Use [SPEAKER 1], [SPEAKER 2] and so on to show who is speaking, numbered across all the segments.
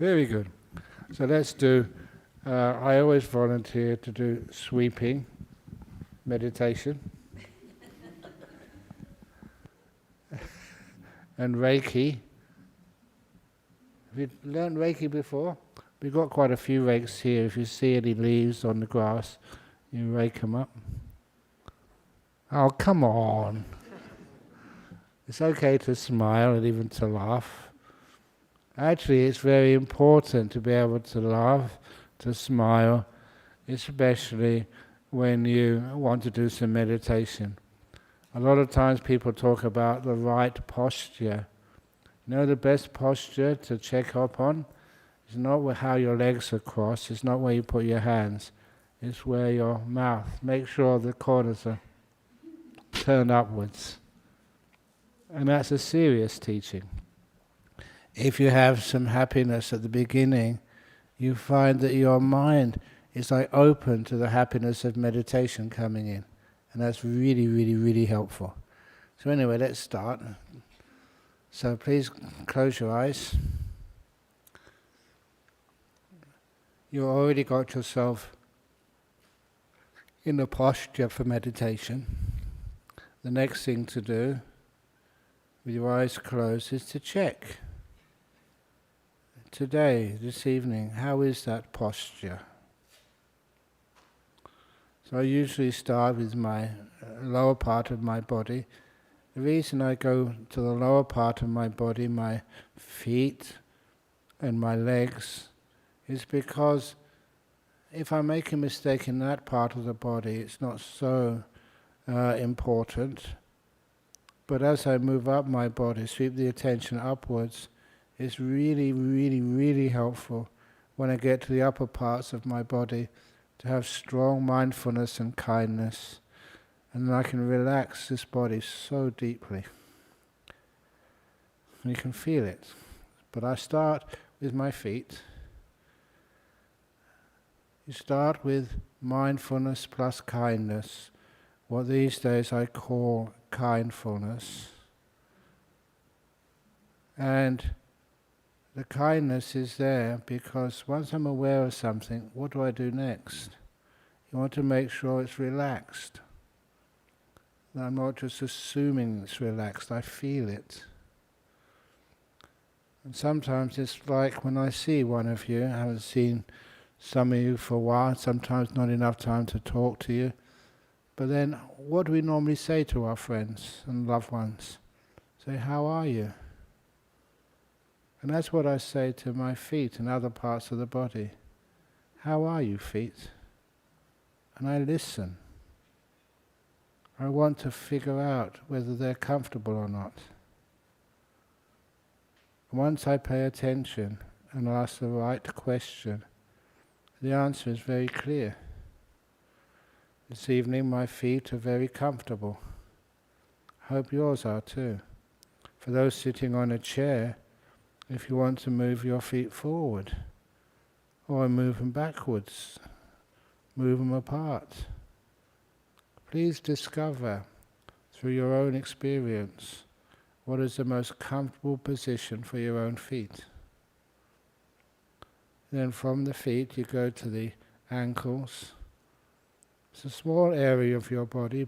[SPEAKER 1] Very good. So let's do, I always volunteer to do sweeping meditation and Reiki. Have you learned Reiki before? We've got quite a few rakes here. If you see any leaves on the grass, you rake them up. Oh, come on. It's okay to smile and even to laugh. Actually, it's very important to be able to laugh, to smile, especially when you want to do some meditation. A lot of times people talk about the right posture. You know, the best posture to check up on is not how your legs are crossed, it's not where you put your hands, it's where your mouth. Make sure the corners are turned upwards. And that's a serious teaching. If you have some happiness at the beginning, you find that your mind is like open to the happiness of meditation coming in. And that's really, really, really helpful. So anyway, let's start. So please close your eyes. You've already got yourself in the posture for meditation. The next thing to do, with your eyes closed, is to check. Today, this evening, how is that posture? So I usually start with my lower part of my body. The reason I go to the lower part of my body, my feet and my legs, is because if I make a mistake in that part of the body, it's not so important. But as I move up my body, sweep the attention upwards, it's really, really, really helpful when I get to the upper parts of my body to have strong mindfulness and kindness. And then I can relax this body so deeply. And you can feel it. But I start with my feet. You start with mindfulness plus kindness, what these days I call kindfulness. And the kindness is there because once I'm aware of something, what do I do next? You want to make sure it's relaxed. That I'm not just assuming it's relaxed, I feel it. And sometimes it's like when I see one of you, I haven't seen some of you for a while, sometimes not enough time to talk to you. But then, what do we normally say to our friends and loved ones? Say, how are you? And that's what I say to my feet and other parts of the body. How are you, feet? And I listen. I want to figure out whether they're comfortable or not. Once I pay attention and ask the right question, the answer is very clear. This evening my feet are very comfortable. I hope yours are too. For those sitting on a chair, if you want to move your feet forward, or move them backwards, move them apart. Please discover through your own experience what is the most comfortable position for your own feet. Then from the feet you go to the ankles. It's a small area of your body,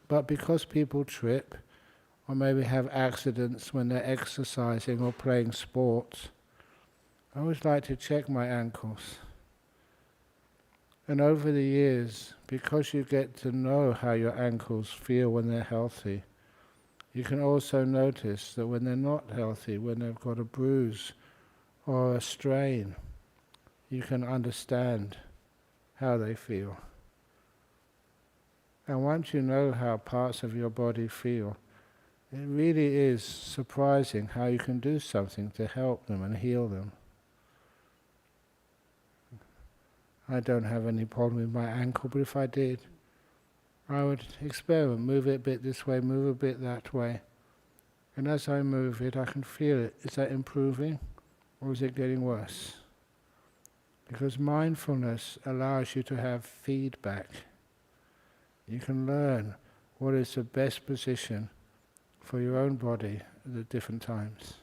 [SPEAKER 1] but because people trip or maybe have accidents when they're exercising or playing sports, I always like to check my ankles. And over the years, because you get to know how your ankles feel when they're healthy, you can also notice that when they're not healthy, when they've got a bruise or a strain, you can understand how they feel. And once you know how parts of your body feel, it really is surprising how you can do something to help them and heal them. I don't have any problem with my ankle, but if I did, I would experiment, move it a bit this way, move a bit that way. And as I move it, I can feel it. Is that improving or is it getting worse? Because mindfulness allows you to have feedback. You can learn what is the best position for your own body at different times.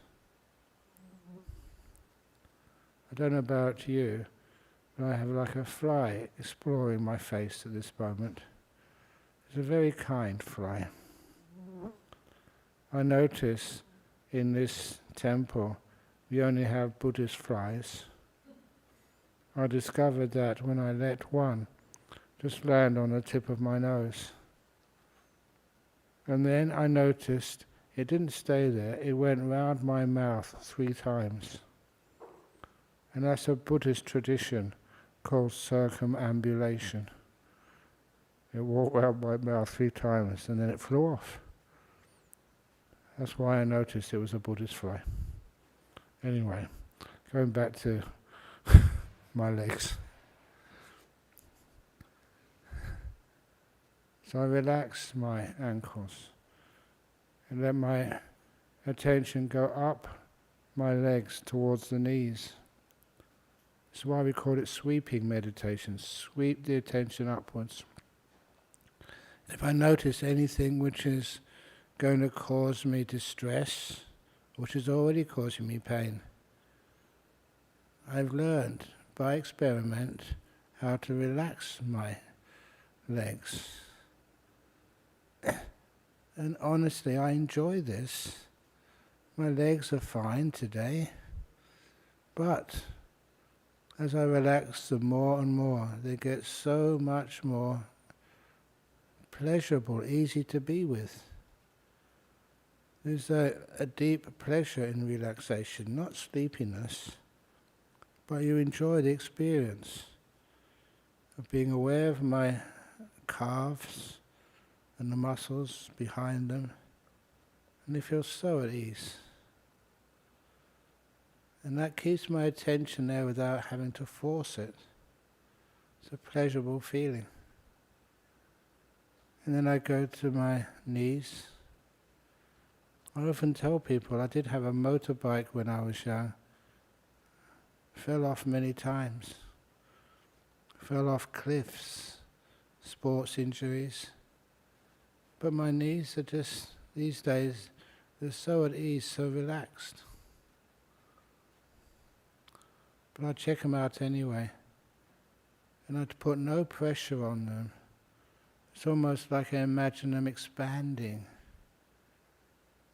[SPEAKER 1] I don't know about you, but I have like a fly exploring my face at this moment. It's a very kind fly. I notice in this temple we only have Buddhist flies. I discovered that when I let one just land on the tip of my nose. And then I noticed it didn't stay there, it went round my mouth 3 times. And that's a Buddhist tradition called circumambulation. It walked round my mouth 3 times and then it flew off. That's why I noticed it was a Buddhist fly. Anyway, going back to my legs. So I relax my ankles and let my attention go up my legs towards the knees. That's why we call it sweeping meditation. Sweep the attention upwards. If I notice anything which is going to cause me distress, which is already causing me pain, I've learned by experiment how to relax my legs. And honestly, I enjoy this. My legs are fine today, but as I relax them more and more, they get so much more pleasurable, easy to be with. There's a deep pleasure in relaxation, not sleepiness, but you enjoy the experience of being aware of my calves and the muscles behind them, and they feel so at ease. And that keeps my attention there without having to force it. It's a pleasurable feeling. And then I go to my knees. I often tell people I did have a motorbike when I was young. Fell off many times. Fell off cliffs, sports injuries. But my knees are just, these days, they're so at ease, so relaxed. But I check them out anyway. And I put no pressure on them. It's almost like I imagine them expanding.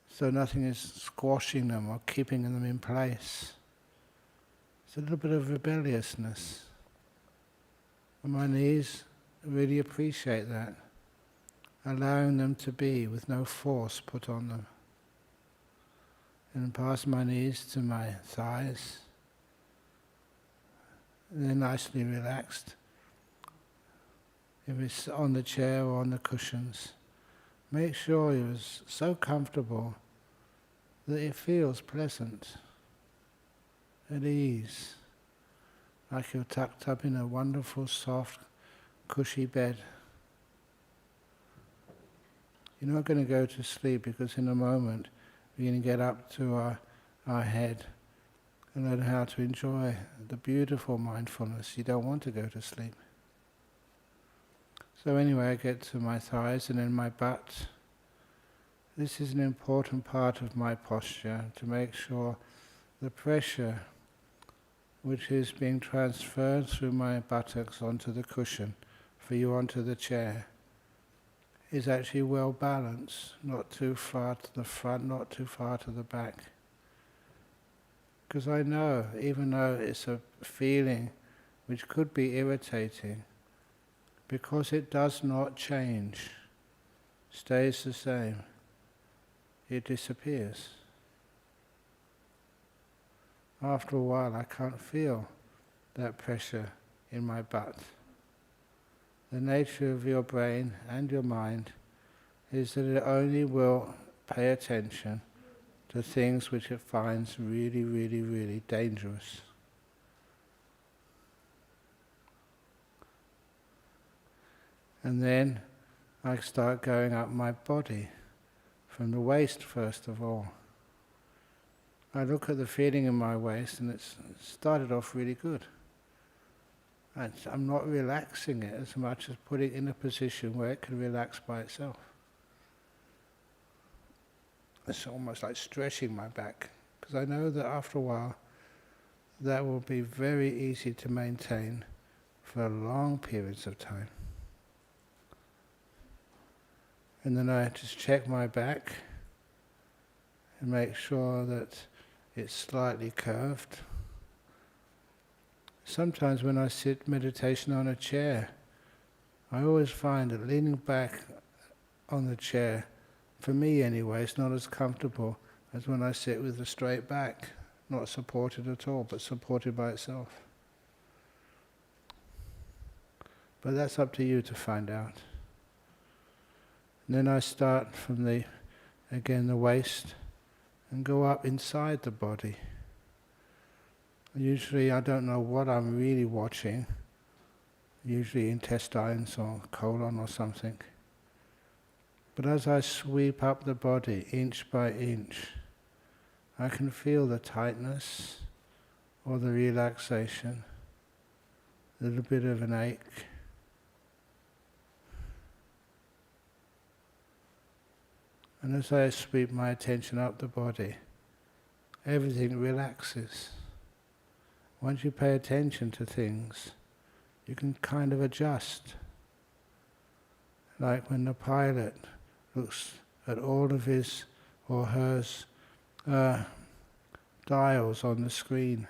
[SPEAKER 1] So nothing is squashing them or keeping them in place. It's a little bit of rebelliousness. And my knees really appreciate that. Allowing them to be with no force put on them. And past my knees to my thighs. And they're nicely relaxed. If it's on the chair or on the cushions, make sure you're so comfortable that it feels pleasant, at ease, like you're tucked up in a wonderful, soft, cushy bed. You're not going to go to sleep because in a moment we're going to get up to our head and learn how to enjoy the beautiful mindfulness. You don't want to go to sleep. So anyway, I get to my thighs and then my butt. This is an important part of my posture, to make sure the pressure which is being transferred through my buttocks onto the cushion, for you onto the chair, is actually well balanced, not too far to the front, not too far to the back. Because I know, even though it's a feeling which could be irritating, because it does not change, stays the same, it disappears. After a while I can't feel that pressure in my butt. The nature of your brain and your mind is that it only will pay attention to things which it finds really, really, really dangerous. And then I start going up my body, from the waist first of all. I look at the feeling in my waist and it's started off really good. I'm not relaxing it as much as putting it in a position where it can relax by itself. It's almost like stretching my back, because I know that after a while that will be very easy to maintain for long periods of time. And then I just check my back and make sure that it's slightly curved. Sometimes when I sit meditation on a chair, I always find that leaning back on the chair, for me anyway, is not as comfortable as when I sit with a straight back, not supported at all, but supported by itself. But that's up to you to find out. And then I start from the waist and go up inside the body. Usually I don't know what I'm really watching, usually intestines or colon or something. But as I sweep up the body inch by inch, I can feel the tightness or the relaxation, a little bit of an ache. And as I sweep my attention up the body, everything relaxes. Once you pay attention to things, you can kind of adjust. Like when the pilot looks at all of his or hers dials on the screen.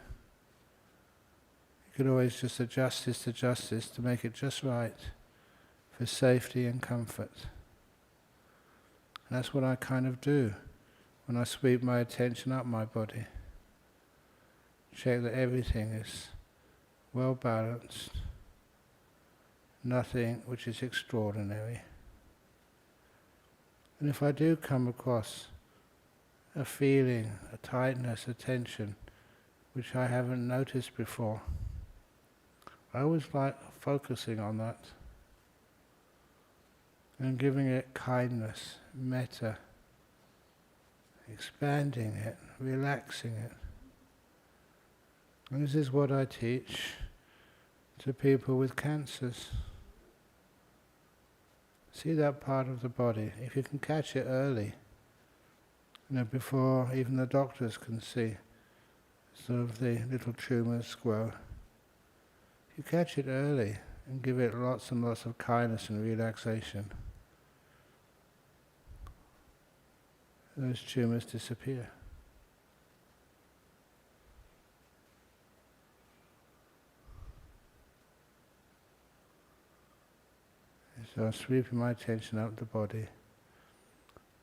[SPEAKER 1] You could always just adjust this to make it just right for safety and comfort. And that's what I kind of do when I sweep my attention up my body. Check that everything is well balanced, nothing which is extraordinary. And if I do come across a feeling, a tightness, a tension, which I haven't noticed before, I always like focusing on that and giving it kindness, metta, expanding it, relaxing it. And this is what I teach to people with cancers. See that part of the body. If you can catch it early, before even the doctors can see sort of the little tumours grow. If you catch it early and give it lots and lots of kindness and relaxation, those tumours disappear. So I'm sweeping my attention up the body,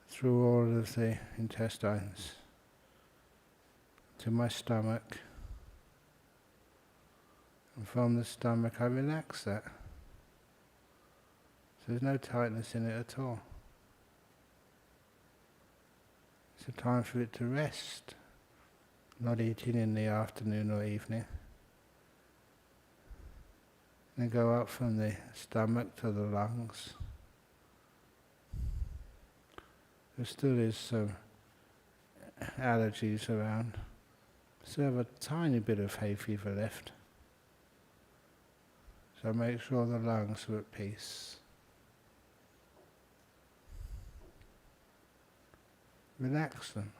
[SPEAKER 1] through all of the intestines, to my stomach. And from the stomach I relax that. So there's no tightness in it at all. It's a time for it to rest, not eating in the afternoon or evening. Then go up from the stomach to the lungs. There still is some allergies around. Still have a tiny bit of hay fever left. So make sure the lungs are at peace. Relax them.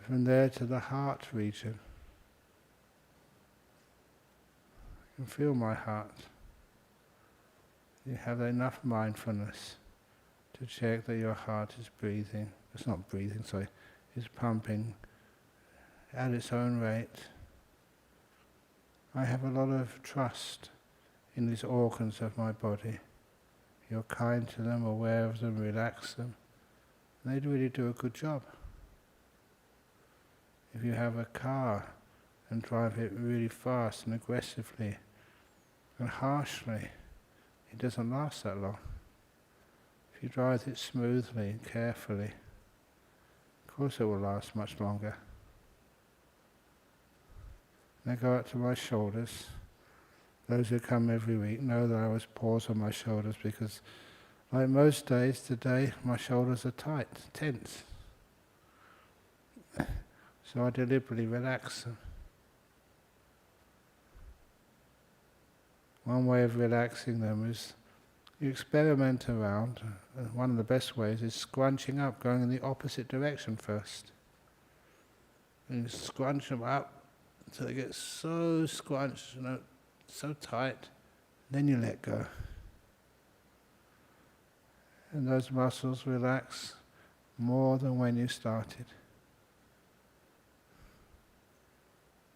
[SPEAKER 1] From there to the heart region. You can feel my heart. You have enough mindfulness to check that your heart is breathing. It's not breathing, sorry. It's pumping at its own rate. I have a lot of trust in these organs of my body. You're kind to them, aware of them, relax them. They really do a good job. If you have a car and drive it really fast and aggressively and harshly, it doesn't last that long. If you drive it smoothly and carefully, of course it will last much longer. And I go up to my shoulders. Those who come every week know that I always pause on my shoulders because, like most days today, my shoulders are tight, tense. So I deliberately relax them. One way of relaxing them is you experiment around. One of the best ways is scrunching up, going in the opposite direction first. And you scrunch them up until they get so scrunched, so tight. Then you let go. And those muscles relax more than when you started.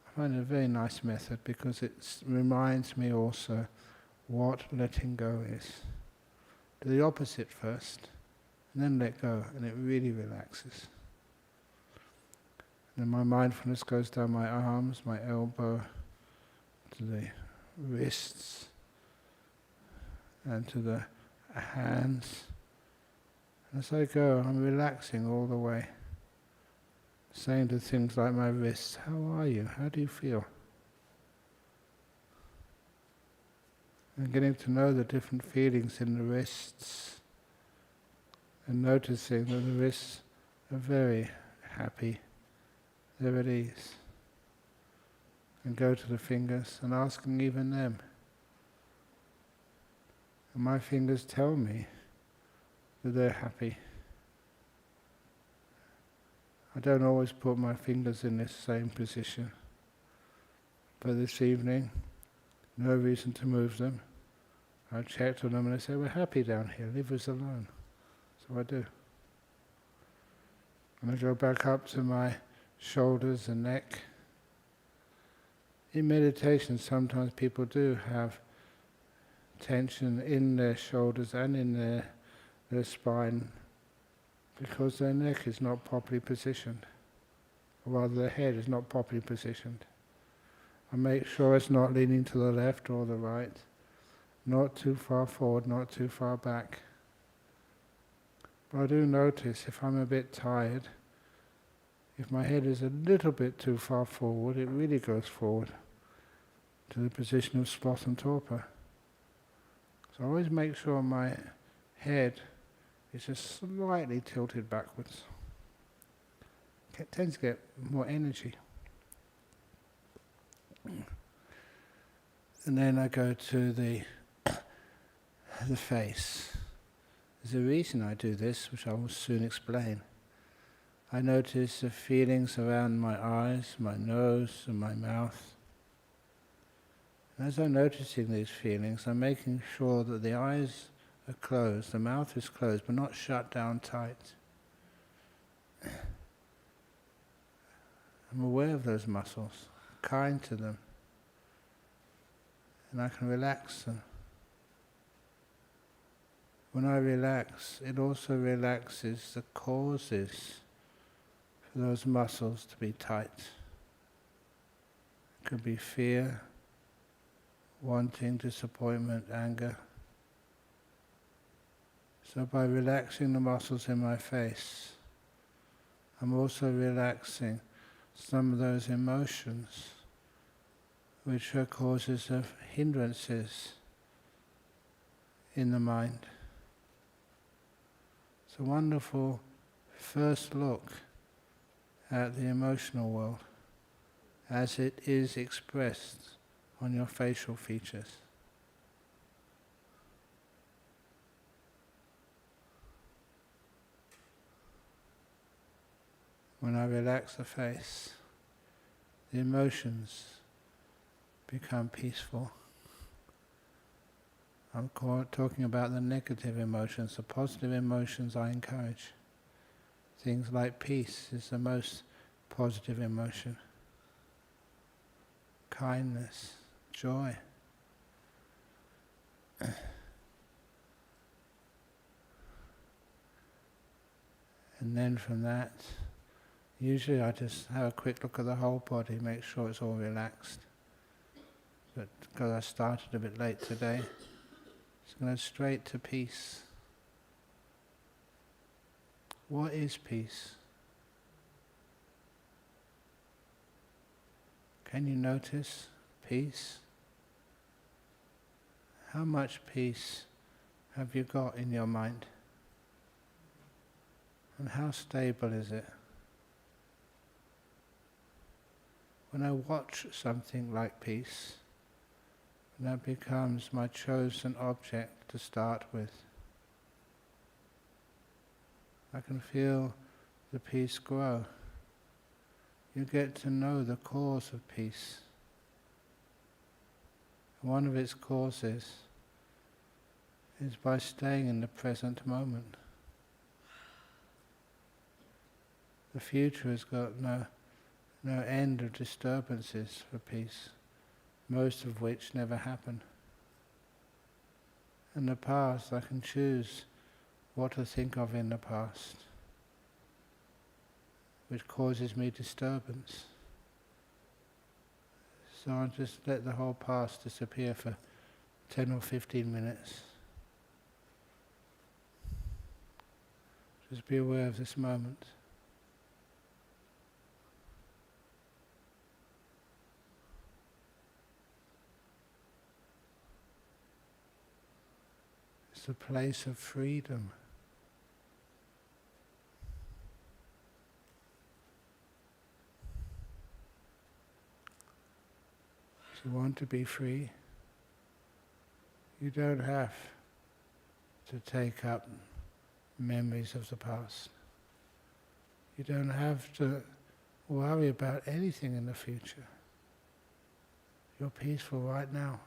[SPEAKER 1] I find it a very nice method because it reminds me also what letting go is. Do the opposite first, and then let go, and it really relaxes. And then my mindfulness goes down my arms, my elbow, to the wrists, and to the hands. And as I go, I'm relaxing all the way. Saying to things like my wrists, how are you? How do you feel? And getting to know the different feelings in the wrists, and noticing that the wrists are very happy, they're at ease. And go to the fingers and asking even them. And my fingers tell me that they're happy. I don't always put my fingers in this same position, but this evening, no reason to move them. I checked on them and they say, we're happy down here, leave us alone. So I do. And I go back up to my shoulders and neck. In meditation, sometimes people do have tension in their shoulders and in their spine because their neck is not properly positioned, or rather their head is not properly positioned. I make sure it's not leaning to the left or the right, not too far forward, not too far back. But I do notice if I'm a bit tired, if my head is a little bit too far forward, it really goes forward to the position of sloth and torpor. So I always make sure my head is just slightly tilted backwards. It tends to get more energy. And then I go to the face. There's a reason I do this, which I will soon explain. I notice the feelings around my eyes, my nose, and my mouth. And as I'm noticing these feelings, I'm making sure that the eyes are closed, the mouth is closed, but not shut down tight. I'm aware of those muscles, kind to them, and I can relax them. When I relax, it also relaxes the causes for those muscles to be tight. It could be fear, wanting, disappointment, anger. So by relaxing the muscles in my face, I'm also relaxing some of those emotions which are causes of hindrances in the mind. It's a wonderful first look at the emotional world as it is expressed on your facial features. When I relax the face, the emotions become peaceful. I'm talking about the negative emotions. The positive emotions I encourage. Things like peace is the most positive emotion. Kindness, joy. And then from that, usually I just have a quick look at the whole body, make sure it's all relaxed. But because I started a bit late today, it's going straight to peace. What is peace? Can you notice peace? How much peace have you got in your mind? And how stable is it? When I watch something like peace, that becomes my chosen object to start with. I can feel the peace grow. you get to know the cause of peace. One of its causes is by staying in the present moment. The future has got no end of disturbances for peace, most of which never happen. In the past, I can choose what to think of in the past, which causes me disturbance. So I just let the whole past disappear for 10 or 15 minutes. Just be aware of this moment. It's a place of freedom. If you want to be free, you don't have to take up memories of the past. You don't have to worry about anything in the future. You're peaceful right now.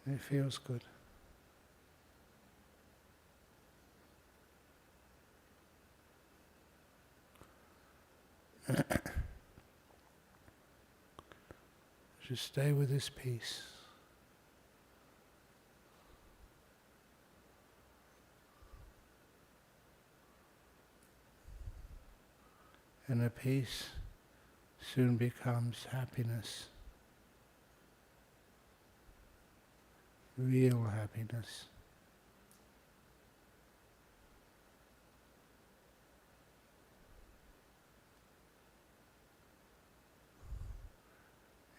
[SPEAKER 1] And it feels good. Just stay with this peace. And the peace soon becomes happiness. Real happiness.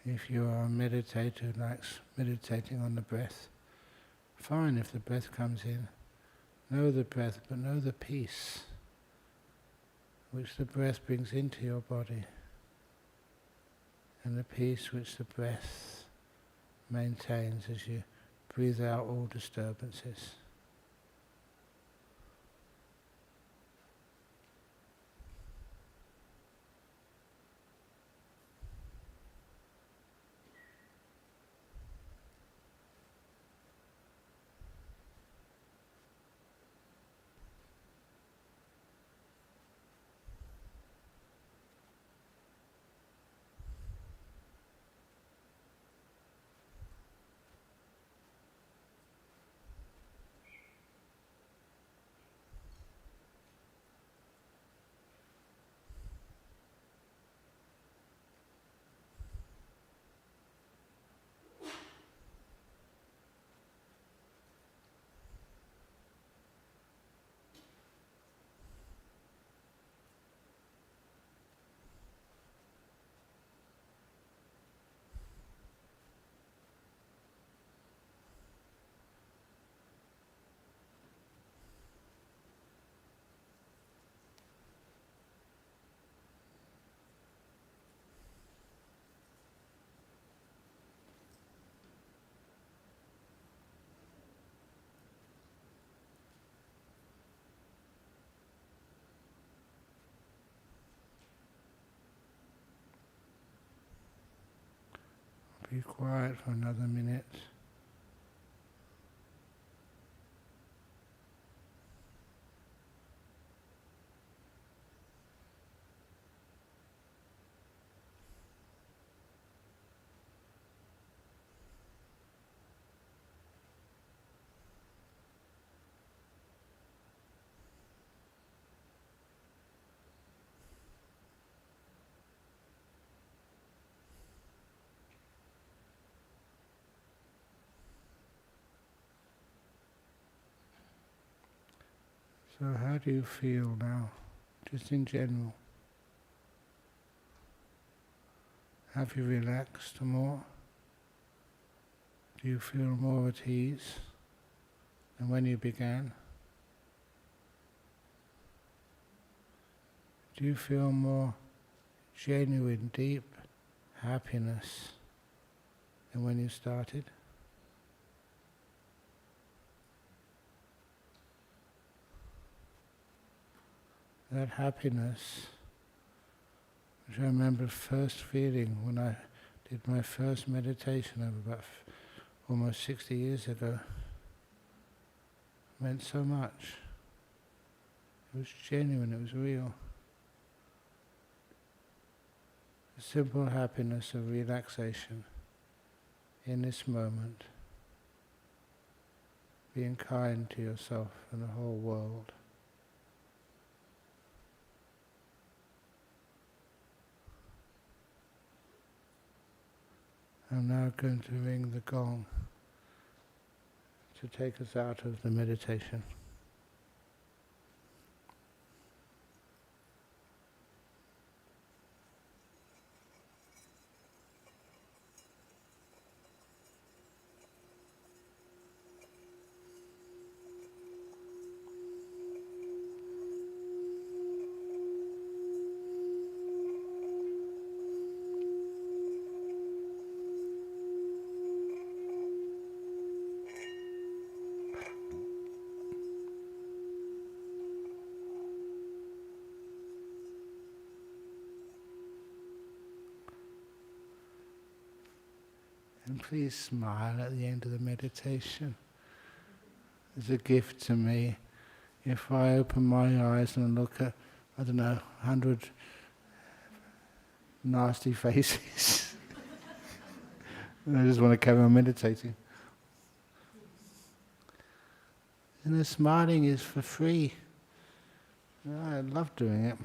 [SPEAKER 1] If you are a meditator who likes meditating on the breath, fine if the breath comes in. Know the breath, but know the peace which the breath brings into your body, and the peace which the breath maintains as you breathe out all disturbances. Be quiet for another minute. So how do you feel now, just in general? Have you relaxed more? Do you feel more at ease than when you began? Do you feel more genuine, deep happiness than when you started? That happiness Which I remember first feeling when I did my first meditation over about almost 60 years ago. It meant so much. It was genuine, it was real. The simple happiness of relaxation in this moment, being kind to yourself and the whole world. I'm now going to ring the gong to take us out of the meditation. And please smile at the end of the meditation. It's a gift to me. If I open my eyes and look at, 100 nasty faces, I just want to carry on meditating. And the smiling is for free. I love doing it.